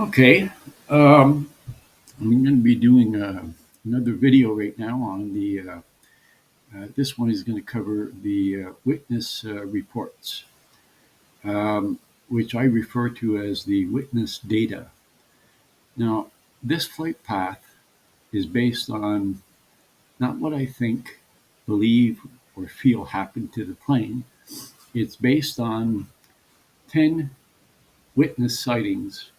Okay, um, I'm going to be doing another video right now on this one is going to cover the witness reports, which I refer to as the witness data. Now, this flight path is based on not what I think, believe, or feel happened to the plane. It's based on 10 witness sightings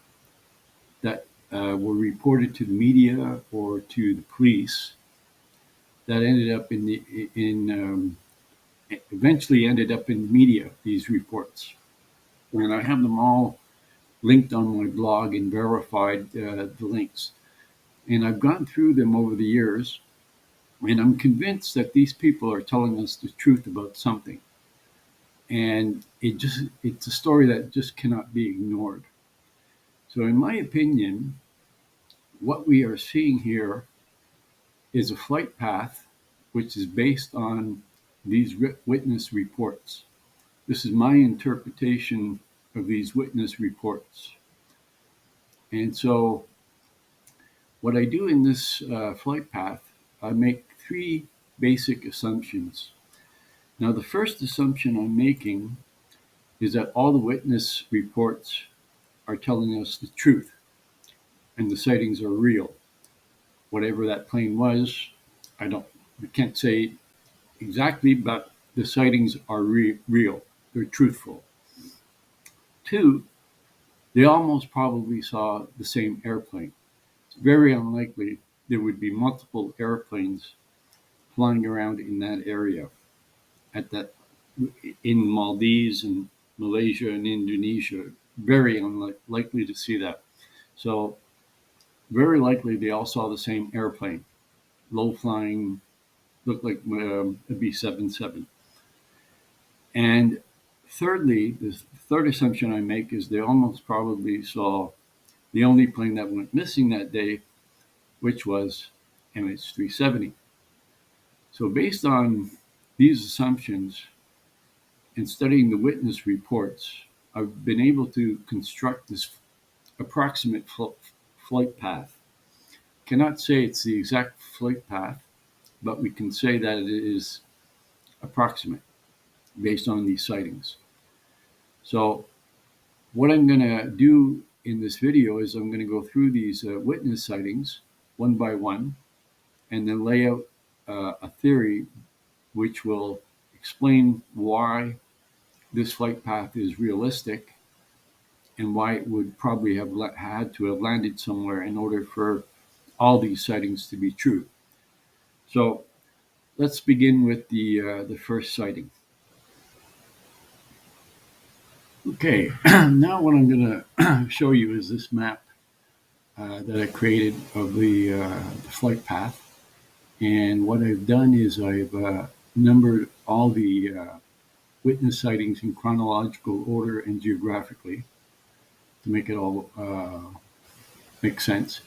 that were reported to the media or to the police that ended up in eventually ended up in the media. These reports, and I have them all linked on my blog and verified the links. And I've gone through them over the years, and I'm convinced that these people are telling us the truth about something. And it's a story that just cannot be ignored. So, in my opinion, what we are seeing here is a flight path which is based on these witness reports. This is my interpretation of these witness reports. And so, what I do in this flight path, I make three basic assumptions. Now, the first assumption I'm making is that all the witness reports are telling us the truth and the sightings are real. Whatever that plane was, I can't say exactly, but the sightings are real. They're truthful. Two, they almost probably saw the same airplane. It's very unlikely there would be multiple airplanes flying around in that area at that in Maldives and Malaysia and Indonesia. Very unlikely to see that. So very likely they all saw the same airplane, low flying, looked like a B-77. And thirdly, the third assumption I make is they almost probably saw the only plane that went missing that day, which was MH370. So, based on these assumptions and studying the witness reports, I've been able to construct this approximate flight path. Cannot say it's the exact flight path, but we can say that it is approximate based on these sightings. So, what I'm going to do in this video is I'm going to go through these witness sightings one by one and then lay out a theory which will explain why this flight path is realistic and why it would probably have had to have landed somewhere in order for all these sightings to be true. So let's begin with the first sighting. Okay, now what I'm going to show you is this map that I created of the flight path. And what I've done is I've numbered all the witness sightings in chronological order and geographically to make it all make sense.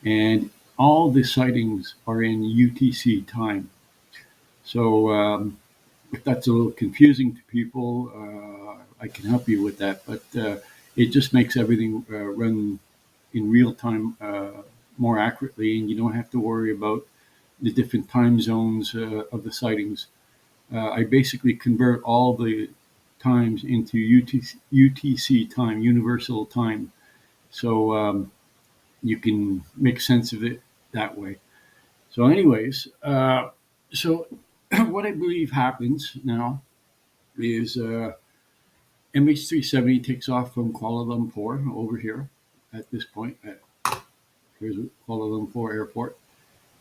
And all the sightings are in UTC time. So if that's a little confusing to people, I can help you with that. But it just makes everything run in real time more accurately, and you don't have to worry about the different time zones of the sightings. I basically convert all the times into UTC time, universal time, so you can make sense of it that way. So, anyways, so what I believe happens now is MH370 takes off from Kuala Lumpur over here at this point. Here's Kuala Lumpur Airport.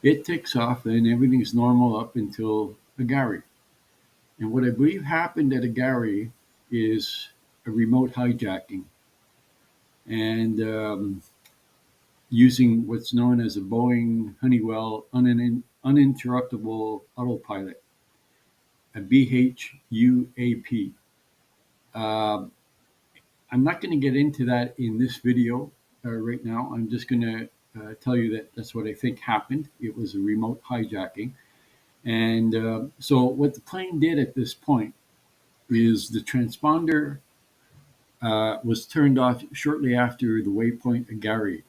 It takes off and everything's normal up until Agari. And what I believe happened at Agari is a remote hijacking and using what's known as a Boeing Honeywell uninterruptible autopilot, a BHUAP. Uh, I'm not going to get into that in this video right now. I'm just going to tell you that that's what I think happened. It was a remote hijacking. And so what the plane did at this point is the transponder was turned off shortly after the waypoint at Gary.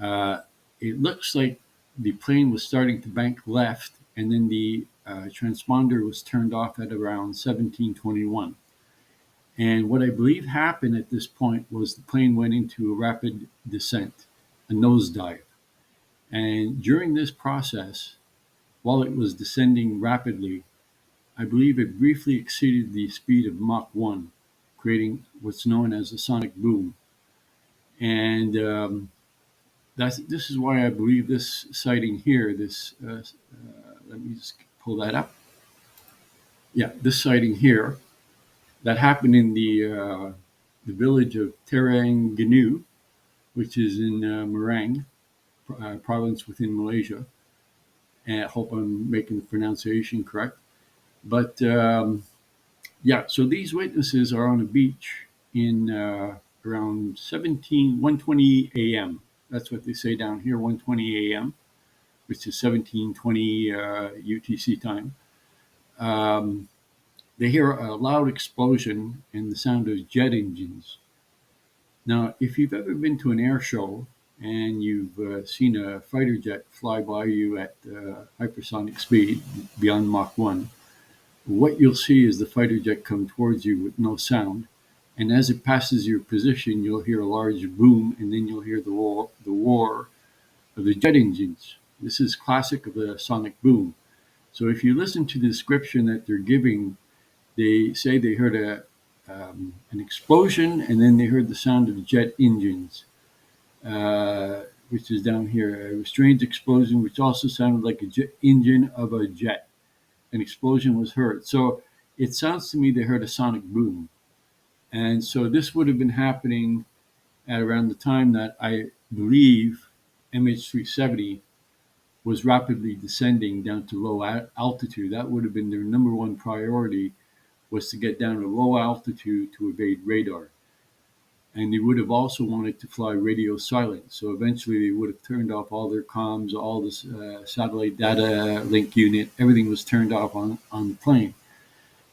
Uh, it looks like the plane was starting to bank left, and then the transponder was turned off at around 1721. And what I believe happened at this point was the plane went into a rapid descent, a nosedive. And during this process, while it was descending rapidly, I believe it briefly exceeded the speed of Mach 1, creating what's known as a sonic boom. And this is why I believe this sighting here, let me just pull that up. Yeah, this sighting here that happened in the village of Terengganu, which is in Merang province within Malaysia. And I hope I'm making the pronunciation correct. But yeah, so these witnesses are on a beach in around 1:20 a.m. That's what they say down here, 1:20 a.m., which is 1720 UTC time. Um, they hear a loud explosion and the sound of jet engines. Now, if you've ever been to an air show and you've seen a fighter jet fly by you at hypersonic speed beyond Mach 1, what you'll see is the fighter jet come towards you with no sound. And as it passes your position, you'll hear a large boom, and then you'll hear the roar of the jet engines. This is classic of a sonic boom. So if you listen to the description that they're giving, they say they heard an explosion, and then they heard the sound of jet engines, which is down here. A strange explosion, which also sounded like a jet engine of a jet. An explosion was heard. So it sounds to me they heard a sonic boom. And so this would have been happening at around the time that I believe MH370 was rapidly descending down to low altitude. That would have been their number one priority, was to get down to low altitude to evade radar. And they would have also wanted to fly radio silent. So eventually they would have turned off all their comms, all this satellite data link unit, everything was turned off on the plane.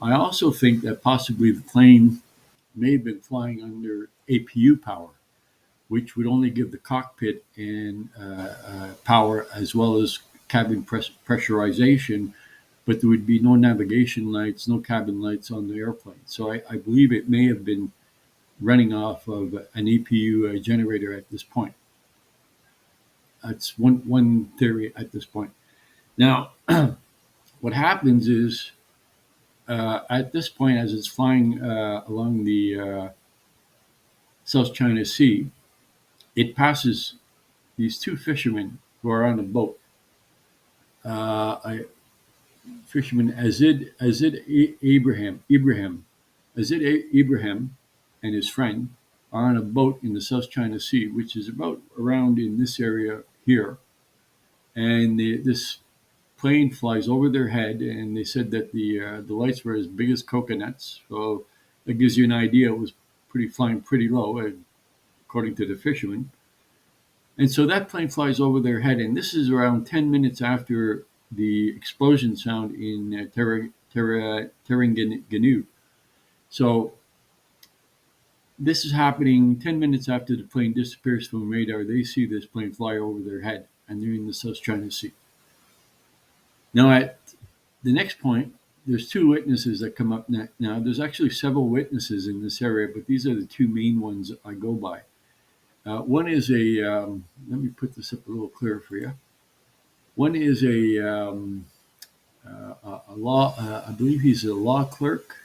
I also think that possibly the plane may have been flying under APU power, which would only give the cockpit and power as well as cabin pressurization, but there would be no navigation lights, no cabin lights on the airplane. So I believe it may have been running off of an APU generator at this point. That's one theory at this point. Now, what happens is at this point, as it's flying along the South China Sea, it passes these two fishermen who are on a boat. Fisherman Ibrahim and his friend are on a boat in the South China Sea, which is about around in this area here. And this plane flies over their head, and they said that the lights were as big as coconuts. So that gives you an idea. It was flying pretty low, according to the fishermen. And so that plane flies over their head, and this is around 10 minutes after the explosion sound in Terengganu. So this is happening 10 minutes after the plane disappears from radar. They see this plane fly over their head, and they're in the South China Sea. Now, at the next point, there's two witnesses that come up now. There's actually several witnesses in this area, but these are the two main ones I go by. One is let me put this up a little clearer for you. One is a law, I believe he's a law clerk.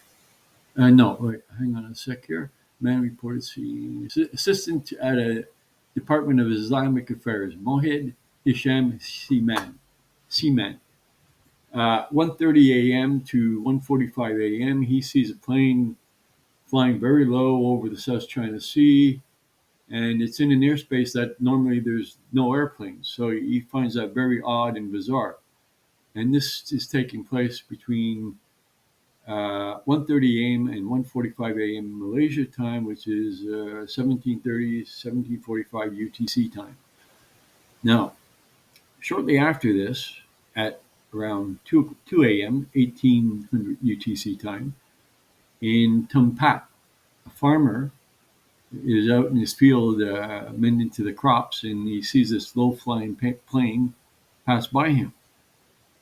No, wait, hang on a sec here. Man reported seeing assistant at a Department of Islamic Affairs, Mohid Hisham Seaman. 1:30 a.m. to 1:45 a.m. He sees a plane flying very low over the South China Sea, and it's in an airspace that normally there's no airplanes. So he finds that very odd and bizarre. And this is taking place between 1:30 a.m. and 1:45 a.m. Malaysia time, which is 17:30, 17:45 UTC time. Now, shortly after this, at around 2 a.m., 1800 UTC time, in Tumpat, a farmer is out in his field mending to the crops, and he sees this low-flying plane pass by him.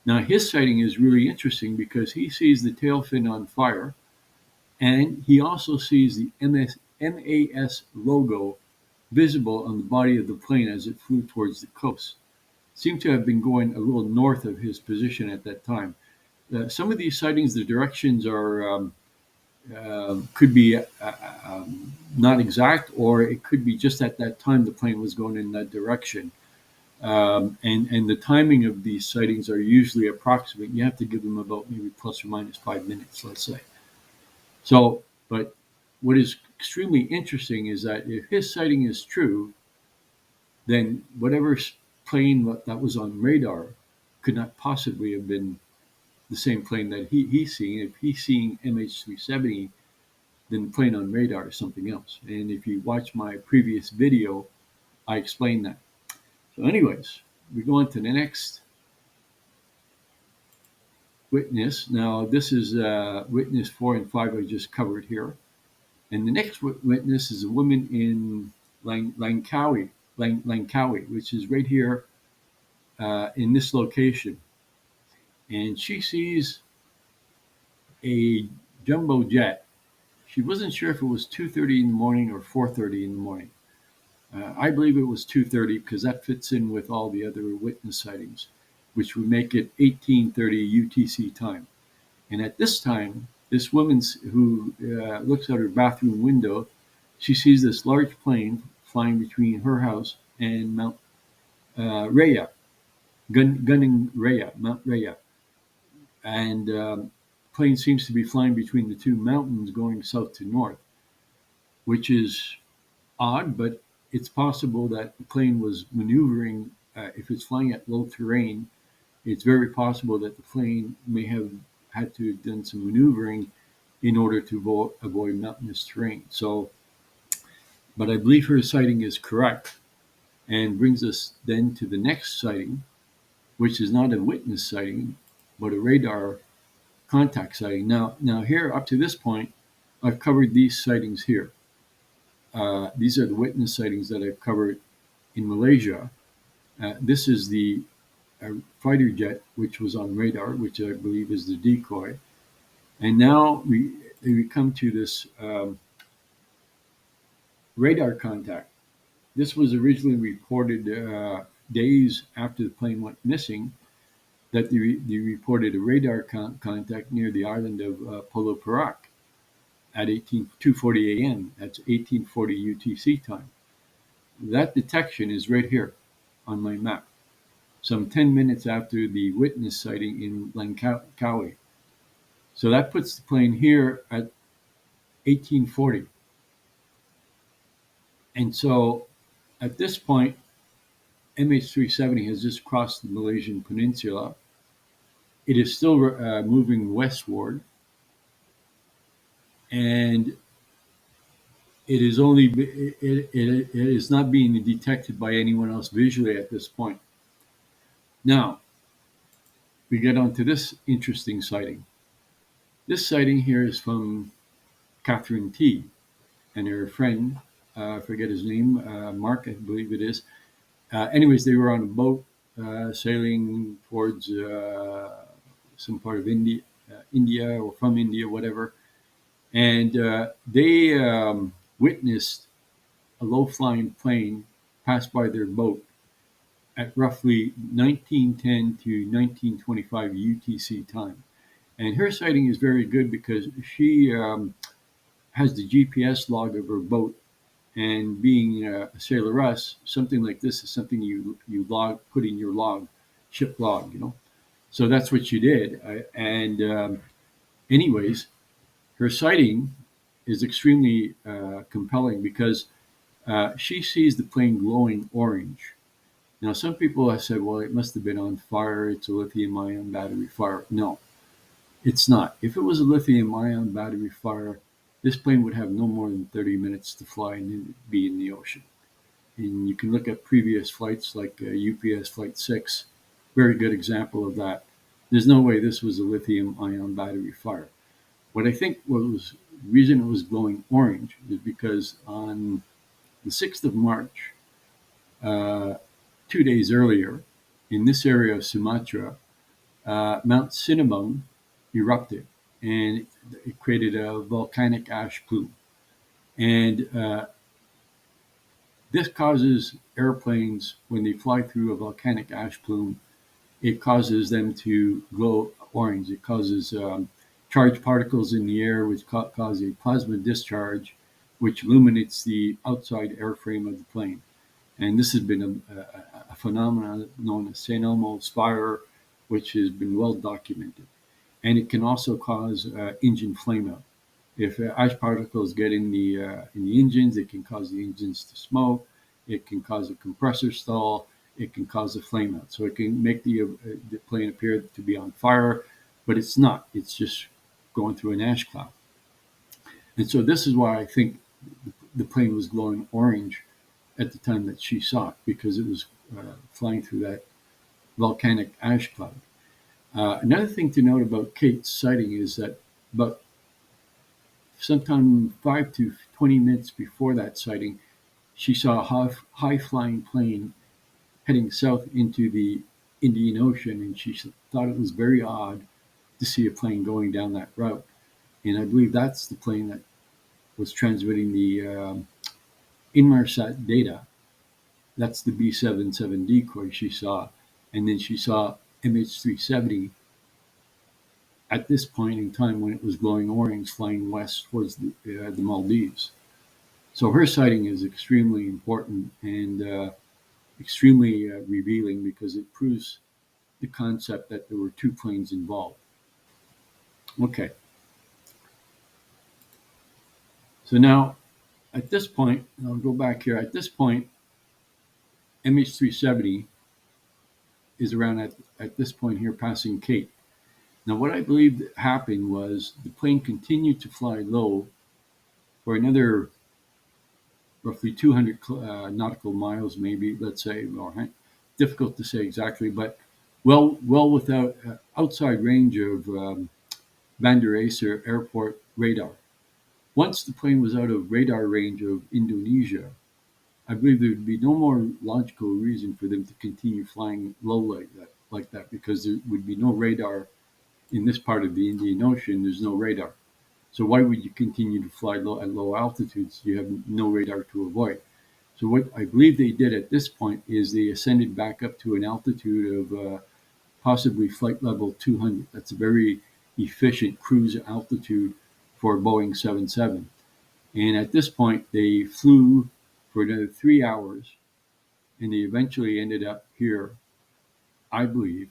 Now, his sighting is really interesting because he sees the tail fin on fire, and he also sees the MAS logo visible on the body of the plane as it flew towards the coast. Seemed to have been going a little north of his position at that time. Some of these sightings, the directions are could be not exact, or it could be just at that time the plane was going in that direction. And the timing of these sightings are usually approximate. You have to give them about maybe plus or minus 5 minutes, let's say. So, but what is extremely interesting is that if his sighting is true, then whatever plane that was on radar could not possibly have been the same plane that he's seeing. If he's seeing MH370, then the plane on radar is something else. And if you watch my previous video, I explained that. So anyways, we go on to the next witness. Now, this is witness 4 and 5 I just covered here. And the next witness is a woman in Langkawi, which is right here in this location. And she sees a jumbo jet. She wasn't sure if it was 2:30 in the morning or 4:30 in the morning. I believe it was 2:30 because that fits in with all the other witness sightings, which would make it 18:30 UTC time. And at this time, this woman who looks out her bathroom window, she sees this large plane flying between her house and Mount Raya, gunning Raya, Mount Raya. And plane seems to be flying between the two mountains going south to north, which is odd, but it's possible that the plane was maneuvering. If it's flying at low terrain, it's very possible that the plane may have had to have done some maneuvering in order to avoid mountainous terrain. So, but I believe her sighting is correct, and brings us then to the next sighting, which is not a witness sighting, but a radar contact sighting. Now here up to this point, I've covered these sightings here. These are the witness sightings that I've covered in Malaysia. This is the fighter jet, which was on radar, which I believe is the decoy. And now we come to this radar contact. This was originally reported days after the plane went missing, that they reported a radar contact near the island of Pulau Perak at 2:40 a.m. That's 1840 UTC time. That detection is right here on my map, some 10 minutes after the witness sighting in Langkawi. So that puts the plane here at 1840. And so at this point, MH370 has just crossed the Malaysian peninsula. It is still moving westward, and it is not being detected by anyone else visually at this point. Now we get on to this interesting sighting. This sighting here is from Catherine T. and her friend, I forget his name, Mark, I believe it is. Anyways, they were on a boat sailing towards some part of India or from India, whatever. And they witnessed a low-flying plane pass by their boat at roughly 1910 to 1925 UTC time. And her sighting is very good because she has the GPS log of her boat. And being a sailoress, something like this is something you put in your log, ship log, you know. So that's what she did. Anyways, her sighting is extremely compelling because she sees the plane glowing orange. Now, some people have said, well, it must have been on fire. It's a lithium ion battery fire. No, it's not. If it was a lithium ion battery fire, this plane would have no more than 30 minutes to fly and be in the ocean. And you can look at previous flights like UPS Flight 6, very good example of that. There's no way this was a lithium ion battery fire. What I think was The reason it was glowing orange is because on the 6th of March, uh, 2 days earlier, in this area of Sumatra, Mount Sinabung erupted and it created a volcanic ash plume. And this causes airplanes, when they fly through a volcanic ash plume, it causes them to glow orange. It causes charged particles in the air, which cause a plasma discharge, which illuminates the outside airframe of the plane. And this has been a phenomenon known as St. fire, which has been well documented. And it can also cause engine flameout. If ash particles get in the engines, it can cause the engines to smoke. It can cause a compressor stall. It can cause a flameout. So it can make the plane appear to be on fire, but it's not. It's just going through an ash cloud. And so this is why I think the plane was glowing orange at the time that she saw it, because it was flying through that volcanic ash cloud. Another thing to note about Kate's sighting is that about sometime 5 to 20 minutes before that sighting, she saw a high flying plane heading south into the Indian Ocean, and she thought it was very odd to see a plane going down that route. And I believe that's the plane that was transmitting the Inmarsat data. That's the B-77 decoy she saw. And then she saw MH370 at this point in time when it was glowing orange flying west towards the Maldives. So her sighting is extremely important and extremely revealing because it proves the concept that there were two planes involved. Okay, so now at this point, I'll go back here. At this point, MH370 is around at this point here passing Cape. Now, what I believe that happened was the plane continued to fly low for another roughly 200 nautical miles, maybe, let's say, or difficult to say exactly, but well without outside range of Van der Acer Airport radar. Once the plane was out of radar range of Indonesia, I believe there would be no more logical reason for them to continue flying low like that, because there would be no radar in this part of the Indian Ocean. There's no radar. So why would you continue to fly low at low altitudes? You have no radar to avoid. So what I believe they did at this point is they ascended back up to an altitude of possibly flight level 200. That's a very efficient cruise altitude for a Boeing 77. And at this point, they flew for another 3 hours, and they eventually ended up here, I believe,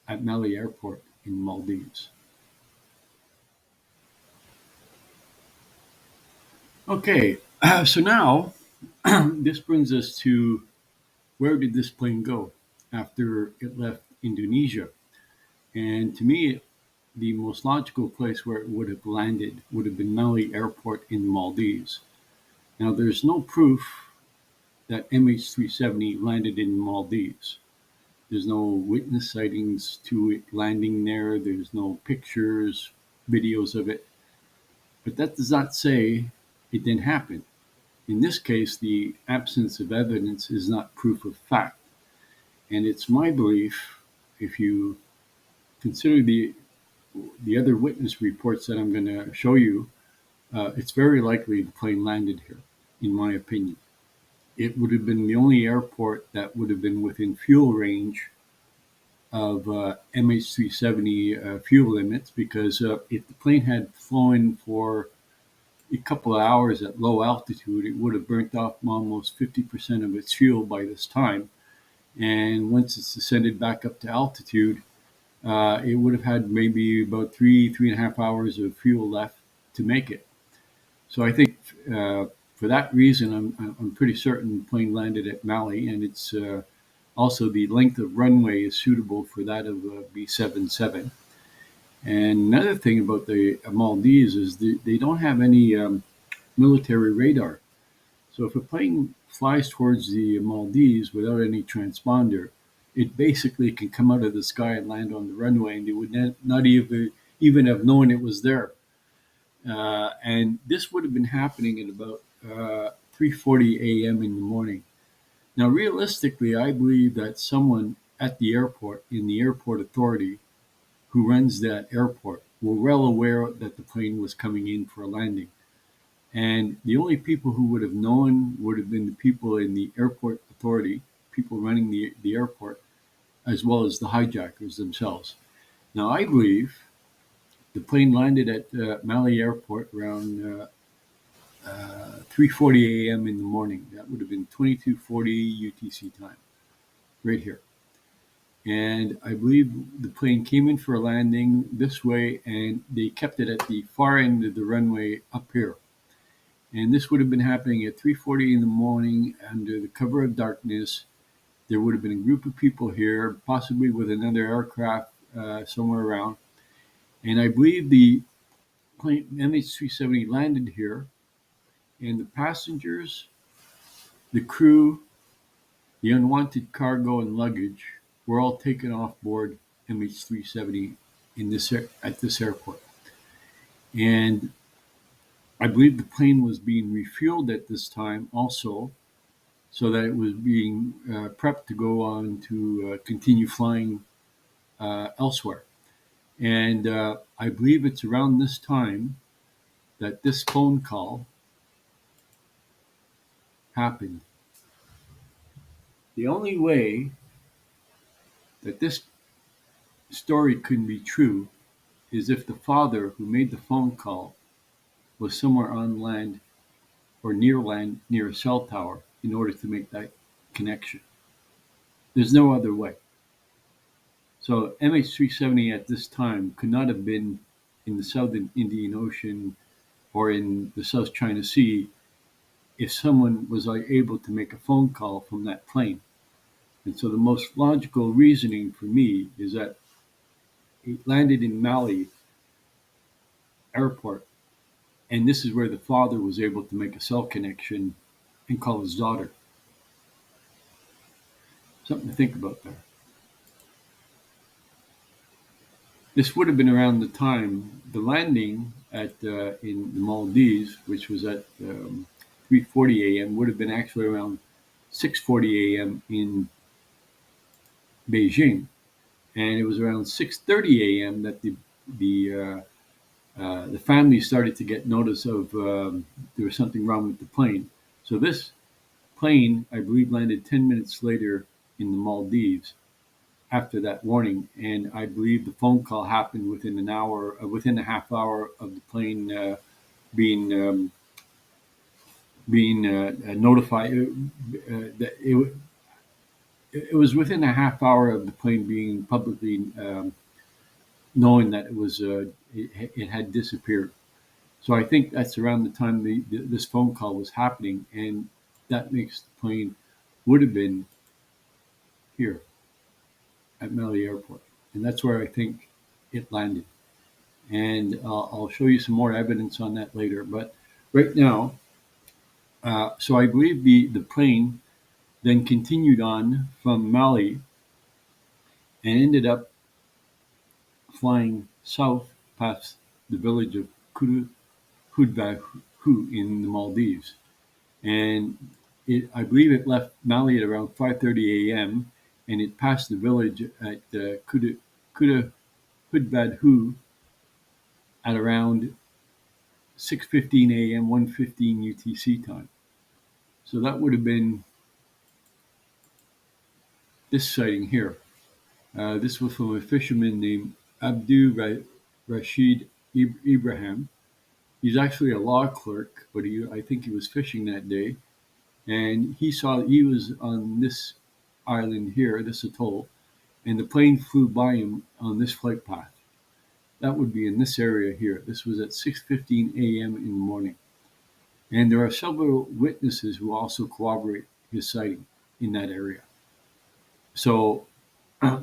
at Malé Airport in Maldives. Okay, so now this brings us to where did this plane go after it left Indonesia? And to me, the most logical place where it would have landed would have been Malé Airport in Maldives. Now, there's no proof that MH370 landed in Maldives. There's no witness sightings to it landing there. There's no pictures, videos of it. But that does not say it didn't happen. In this case, the absence of evidence is not proof of fact. And it's my belief, if you consider the other witness reports that I'm going to show you, it's very likely the plane landed here, in my opinion. It would have been the only airport that would have been within fuel range of MH370 fuel limits, because if the plane had flown for a couple of hours at low altitude, it would have burnt off almost 50% of its fuel by this time. And once it's ascended back up to altitude, it would have had maybe about 3.5 hours of fuel left to make it. So I think for that reason, I'm pretty certain the plane landed at Malé, and it's also the length of runway is suitable for that of a B-77. And another thing about the Maldives is they don't have any military radar. So if a plane flies towards the Maldives without any transponder, it basically can come out of the sky and land on the runway, and they would not even have known it was there. And this would have been happening at about 3:40 a.m. in the morning. Now, realistically, I believe that someone at the airport, in the airport authority, who runs that airport, were well aware that the plane was coming in for a landing. And the only people who would have known would have been the people in the airport authority, people running the airport, as well as the hijackers themselves. Now, I believe the plane landed at Mali Airport around 3:40 a.m. in the morning. That would have been 22:40 UTC time, right here. And I believe the plane came in for a landing this way, and they kept it at the far end of the runway up here. And this would have been happening at 3:40 in the morning under the cover of darkness. There would have been a group of people here, possibly with another aircraft somewhere around. And I believe the plane MH370 landed here, and the passengers, the crew, the unwanted cargo and luggage were all taken off board MH370 at this airport. And I believe the plane was being refueled at this time also, so that it was being prepped to go on to continue flying elsewhere. And I believe it's around this time that this phone call happened. The only way that this story couldn't be true is if the father who made the phone call was somewhere on land or near land near a cell tower in order to make that connection. There's no other way. So MH370 at this time could not have been in the southern Indian Ocean or in the South China Sea if someone was able to make a phone call from that plane. And so the most logical reasoning for me is that it landed in Mali Airport, and this is where the father was able to make a cell connection and call his daughter. Something to think about there. This would have been around the time the landing at in the Maldives, which was at 3:40 a.m., would have been actually around 6:40 a.m. in Beijing, and it was around 6:30 a.m. that the family started to get notice of there was something wrong with the plane. So this plane, I believe, landed 10 minutes later in the Maldives after that warning, and I believe the phone call happened within an hour, within a half hour of the plane being notified. That it was within a half hour of the plane being publicly knowing that it had disappeared. So I think that's around the time this phone call was happening, and that makes the plane would have been here at Mali Airport, and that's where I think it landed. And I'll show you some more evidence on that later. But right now, so I believe the plane then continued on from Mali and ended up flying south past the village of Hudbahu in the Maldives. And I believe it left Mali at around 5:30 a.m. and it passed the village at Kuda Hudbadhu at around 6:15 a.m., 1:15 UTC time. So that would have been this sighting here. This was from a fisherman named Abdu Rashid Ibrahim. He's actually a law clerk, but I think he was fishing that day, and he was on this island here, this atoll, and the plane flew by him on this flight path. That would be in this area here. This was at 6:15 a.m. in the morning. And there are several witnesses who also corroborate his sighting in that area. So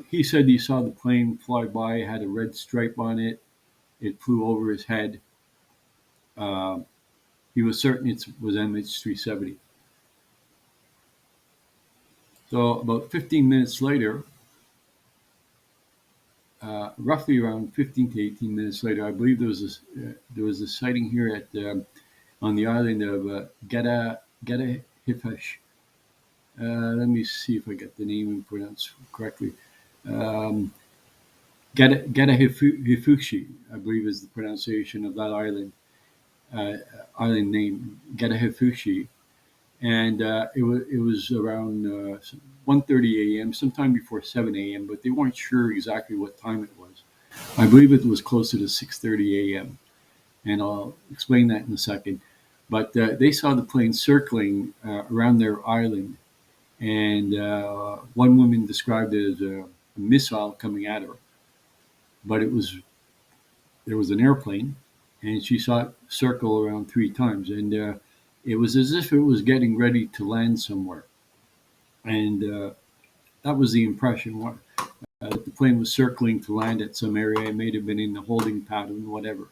he said he saw the plane fly by, had a red stripe on it. It flew over his head. Uh, he was certain it was MH370. So about 15 minutes later, roughly around 15 to 18 minutes later, I believe there was a sighting here at on the island of Geta Hifash. Let me see if I get the name and pronounce correctly. Um, Geta Hifushi, I believe, is the pronunciation of that uh, island name, Geta Hifushi, and it was around 1:30 a.m., sometime before 7 a.m., but they weren't sure exactly what time it was. I believe it was closer to 6:30 a.m., and I'll explain that in a second. But they saw the plane circling around their island, and one woman described it as a missile coming at her, but it was there was an airplane, and she saw it circle around three times, and it was as if it was getting ready to land somewhere, and that was the impression. The plane was circling to land at some area. It may have been in the holding pattern, whatever.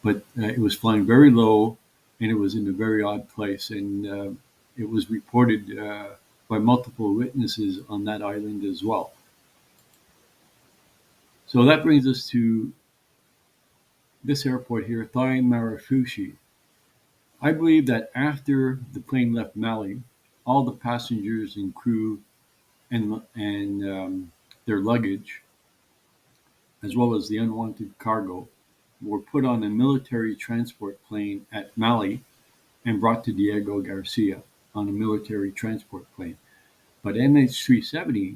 But it was flying very low, and it was in a very odd place. And it was reported by multiple witnesses on that island as well. So that brings us to this airport here, Thai Marifushi. I believe that after the plane left Mali, all the passengers and crew and their luggage, as well as the unwanted cargo, were put on a military transport plane at Mali and brought to Diego Garcia on a military transport plane. But MH370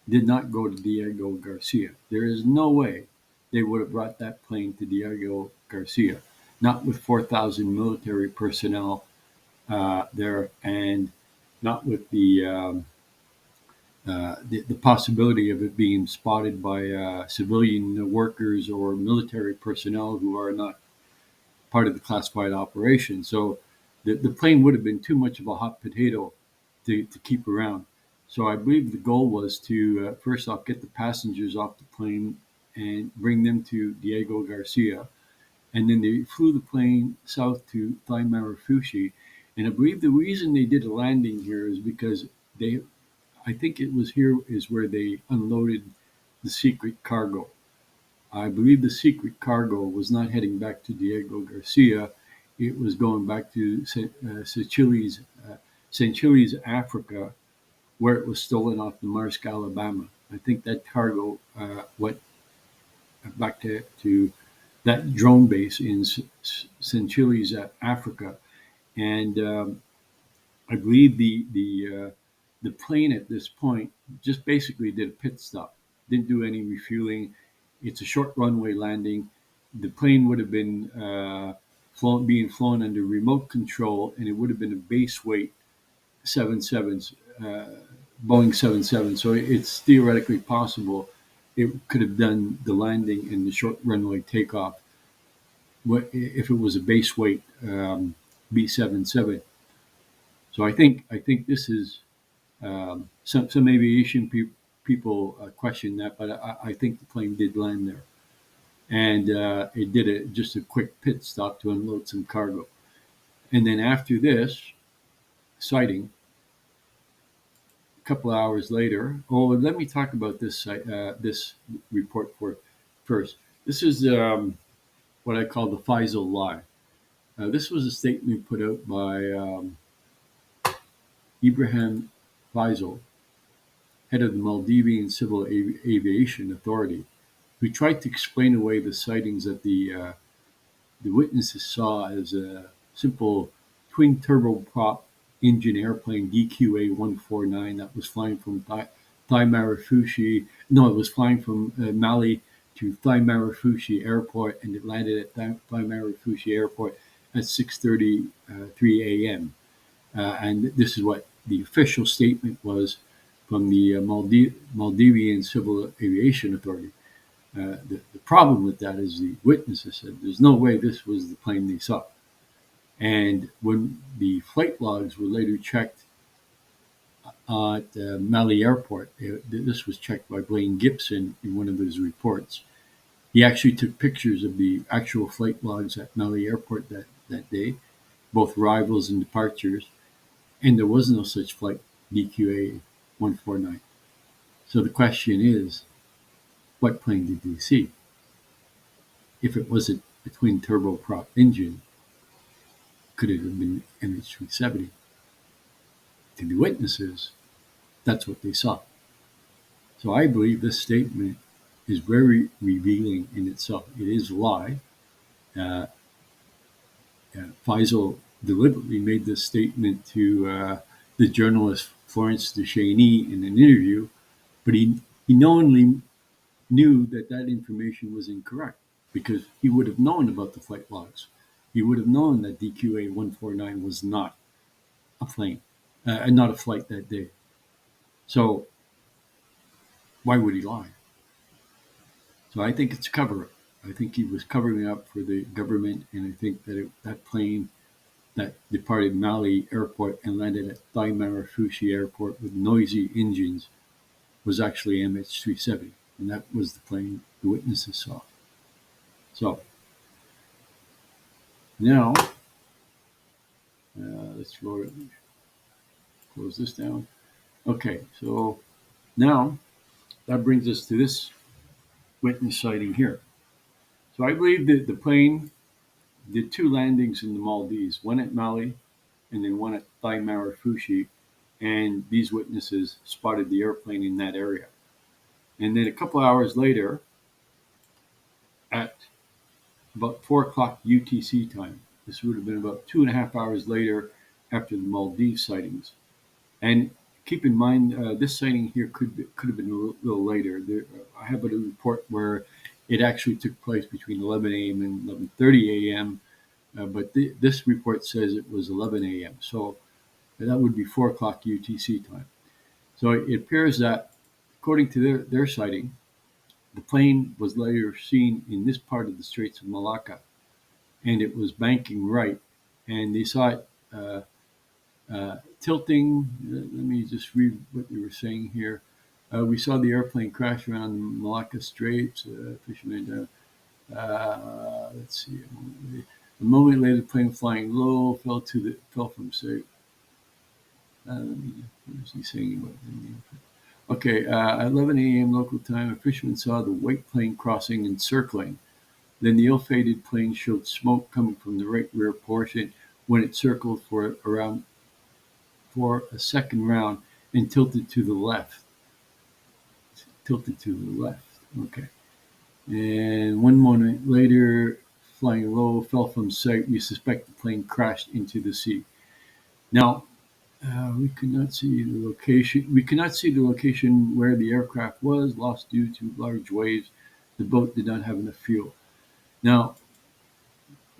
did not go to Diego Garcia. There is no way they would have brought that plane to Diego Garcia, not with 4,000 military personnel there, and not with the possibility of it being spotted by civilian workers or military personnel who are not part of the classified operation. So the plane would have been too much of a hot potato to keep around. So I believe the goal was to first off get the passengers off the plane and bring them to Diego Garcia. And then they flew the plane south to Thai-Marifushi. And I believe the reason they did a landing here is because I think it was here is where they unloaded the secret cargo. I believe the secret cargo was not heading back to Diego Garcia. It was going back to St. Chile's, Africa, where it was stolen off the Marsk, Alabama. I think that cargo went back to that drone base in St. Chile's, Africa. And I believe the plane at this point just basically did a pit stop, didn't do any refueling. It's a short runway landing. The plane would have been being flown under remote control, and it would have been a base weight 77s, Boeing 77. So it's theoretically possible it could have done the landing and the short runway takeoff if it was a base weight B-77. So I think this is some aviation people question that, but I think the plane did land there, and it did just a quick pit stop to unload some cargo, and then after this sighting, a couple of hours later. Oh, let me talk about this report first. This is what I call the Faisal lie. This was a statement put out by Ibrahim Faisal, head of the Maldivian Civil Aviation Authority, who tried to explain away the sightings that the witnesses saw as a simple twin turboprop engine airplane DQA-149 that was flying from Thai-Marifushi. No, it was flying from Mali to Thai-Marifushi Airport, and it landed at Thai-Marifushi Airport at 6:33 a.m. And this is what the official statement was from the Maldivian Civil Aviation Authority. The problem with that is the witnesses said there's no way this was the plane they saw. And when the flight logs were later checked at Mali Airport, this was checked by Blaine Gibson in one of his reports. He actually took pictures of the actual flight logs at Mali Airport that day, both arrivals and departures, and there was no such flight, DQA 149. So the question is, what plane did they see? If it wasn't a twin turboprop engine, could it have been MH370? To the witnesses, that's what they saw. So I believe this statement is very revealing in itself. It is a lie. Uh, Faisal deliberately made this statement to the journalist Florence Deschaney in an interview, but he knowingly knew that that information was incorrect because he would have known about the flight logs. He would have known that DQA 149 was not a plane, not a flight that day. So why would he lie? So I think it's a cover up. I think he was covering up for the government, and I think that that plane that departed Mali Airport and landed at Thai-Marifusha Airport with noisy engines was actually MH370, and that was the plane the witnesses saw. So now let's close this down. Okay, so now that brings us to this witness sighting here. So I believe that the plane did two landings in the Maldives, one at Mali and then one at Thai-Marifusha, and these witnesses spotted the airplane in that area. And then a couple hours later, at about 4 o'clock UTC time, this would have been about 2.5 hours later after the Maldives sightings. And keep in mind, this sighting here could have been a little later. I have a report where it actually took place between 11 a.m. and 11:30 a.m., but this report says it was 11 a.m. So that would be 4 o'clock UTC time. So it appears that, according to their sighting, the plane was later seen in this part of the Straits of Malacca, and it was banking right, and they saw it tilting. Let me just read what they were saying here. We saw the airplane crash around the Malacca Straits. Fishermen, let's see. A moment later, the plane flying low fell from sight. What is he saying about the Okay, at 11 a.m. local time, a fisherman saw the white plane crossing and circling. Then the ill-fated plane showed smoke coming from the right rear portion when it circled for a second round and tilted to the left. Tilted to the left. Okay. And 1 moment later, flying low, fell from sight. We suspect the plane crashed into the sea. Now, we could not see the location. We could not see the location where the aircraft was, lost due to large waves. The boat did not have enough fuel. Now,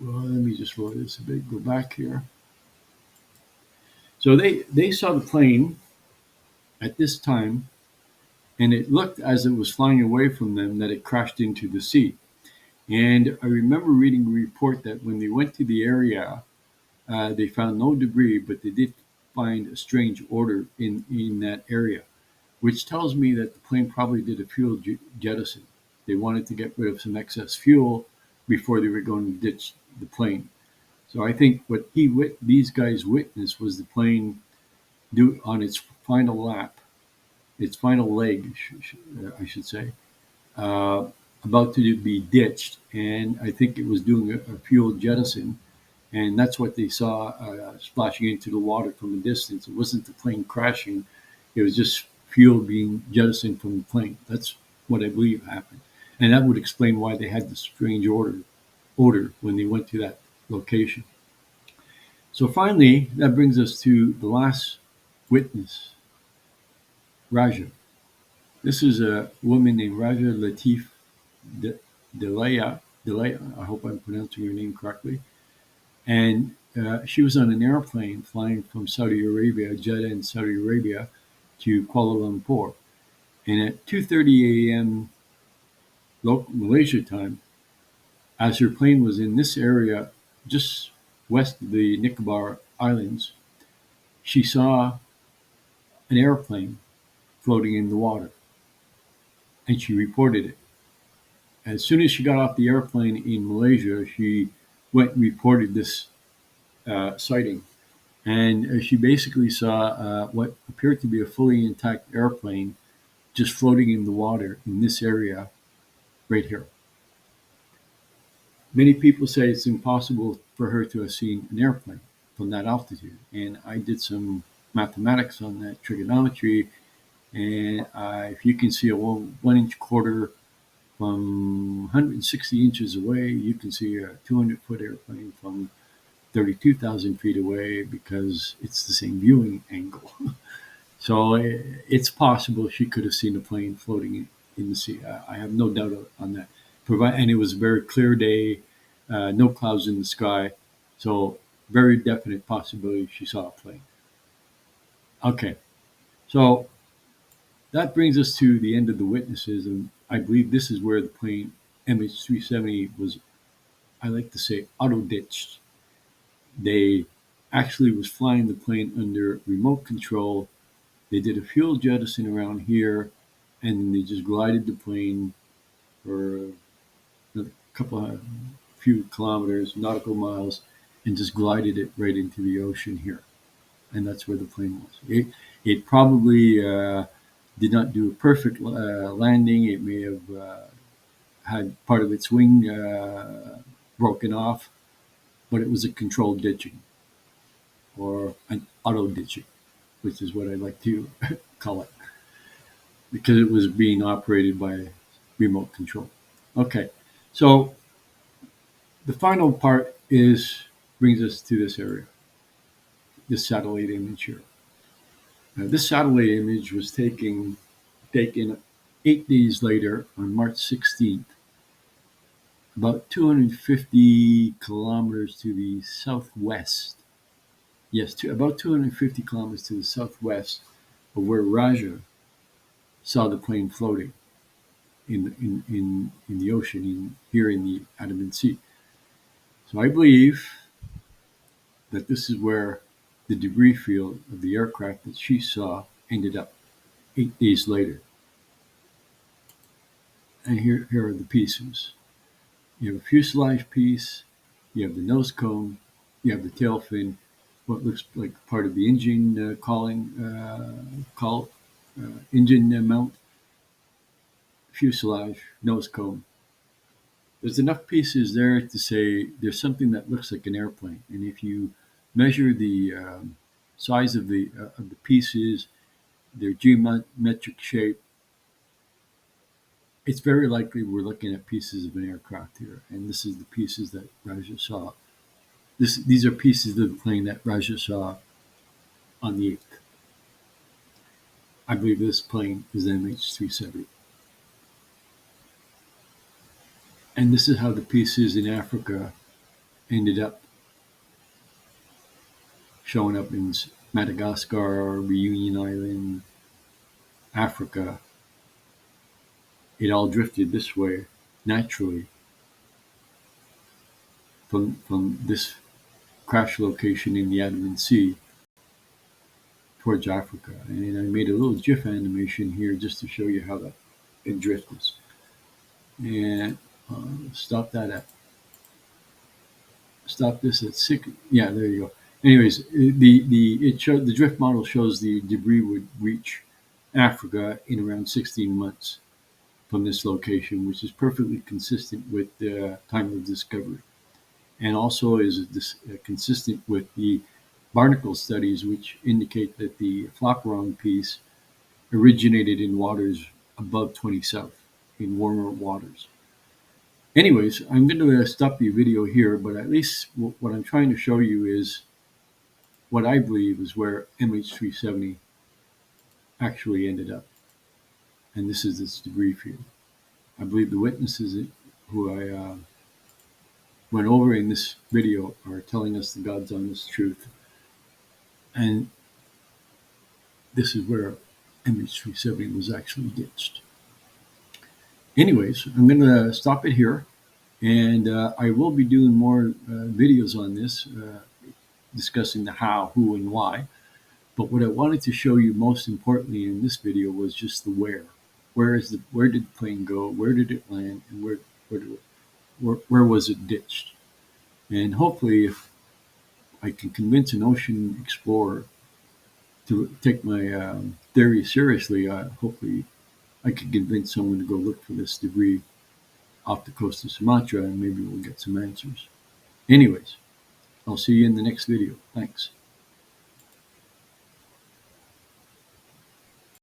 well, let me just roll this a bit. Go back here. So they saw the plane at this time, and it looked as it was flying away from them that it crashed into the sea. And I remember reading a report that when they went to the area, they found no debris, but they did find a strange odor in that area, which tells me that the plane probably did a fuel jettison. They wanted to get rid of some excess fuel before they were going to ditch the plane. So I think what these guys witnessed was the plane do on its final lap, its final leg, I should say, uh, about to be ditched, and I think it was doing a fuel jettison, and that's what they saw splashing into the water from a distance. It wasn't the plane crashing; it was just fuel being jettisoned from the plane. That's what I believe happened, and that would explain why they had the strange odor when they went to that location. So finally, that brings us to the last witness, Raja. This is a woman named Raja Latif De- Delaya. Delaya, I hope I'm pronouncing her name correctly. And she was on an airplane flying from Saudi Arabia, Jeddah in Saudi Arabia, to Kuala Lumpur. And at 2:30 a.m. local Malaysia time, as her plane was in this area just west of the Nicobar Islands, she saw an airplane floating in the water, and she reported it. As soon as she got off the airplane in Malaysia, she went and reported this sighting. And she basically saw what appeared to be a fully intact airplane just floating in the water in this area. right here. Many people say it's impossible for her to have seen an airplane from that altitude. And I did some mathematics on that, trigonometry, and if you can see a 1 inch quarter from 160 inches away, you can see a 200-foot airplane from 32,000 feet away because it's the same viewing angle. So it's possible she could have seen a plane floating in the sea. I have no doubt on that. And it was a very clear day, no clouds in the sky. So very definite possibility she saw a plane. Okay, so that brings us to the end of the witnesses, and I believe this is where the plane MH370 was, I like to say, auto ditched. They actually was flying the plane under remote control. They did a fuel jettison around here, and then they just glided the plane for a couple of few kilometers, nautical miles, and just glided it right into the ocean here. And that's where the plane was. It probably did not do a perfect landing. It may have had part of its wing broken off, but it was a controlled ditching or an auto ditching, which is what I like to call it, because it was being operated by remote control. Okay, so the final part is brings us to this area, this satellite image here. Now, this satellite image was taken 8 days later on March 16th, about 250 kilometers to the southwest. Yes, about 250 kilometers to the southwest of where Raja saw the plane floating in the ocean here in the Andaman Sea. So I believe that this is where the debris field of the aircraft that she saw ended up 8 days later. And here are the pieces. You have a fuselage piece, you have the nose cone, you have the tail fin, what looks like part of the engine engine mount, fuselage, nose cone. There's enough pieces there to say there's something that looks like an airplane. And if you measure the size of the pieces, their geometric shape, it's very likely we're looking at pieces of an aircraft here. And this is the pieces that Raja saw. These are pieces of the plane that Raja saw on the 8th. I believe this plane is an MH370. And this is how the pieces in Africa ended up showing up in Madagascar, Reunion Island, Africa. It all drifted this way naturally from this crash location in the Andaman Sea towards Africa. And I made a little GIF animation here just to show you how it drifts. And stop this at 6. Yeah, there you go. Anyways, the drift model shows the debris would reach Africa in around 16 months from this location, which is perfectly consistent with the time of discovery, and also is consistent with the barnacle studies, which indicate that the flaperon piece originated in waters above 20 south, in warmer waters. Anyways, I'm going to stop the video here, but at least what I'm trying to show you is what I believe is where MH370 actually ended up. And this is its debris field. I believe the witnesses who I went over in this video are telling us the God's honest truth. And this is where MH370 was actually ditched. Anyways, I'm going to stop it here. And I will be doing more videos on this, discussing the how, who, and why. But what I wanted to show you most importantly in this video was just the where. Where did the plane go? Where did it land? And where was it ditched? And hopefully, if I can convince an ocean explorer to take my theory seriously, hopefully I can convince someone to go look for this debris off the coast of Sumatra, and maybe we'll get some answers. Anyways, I'll see you in the next video. Thanks.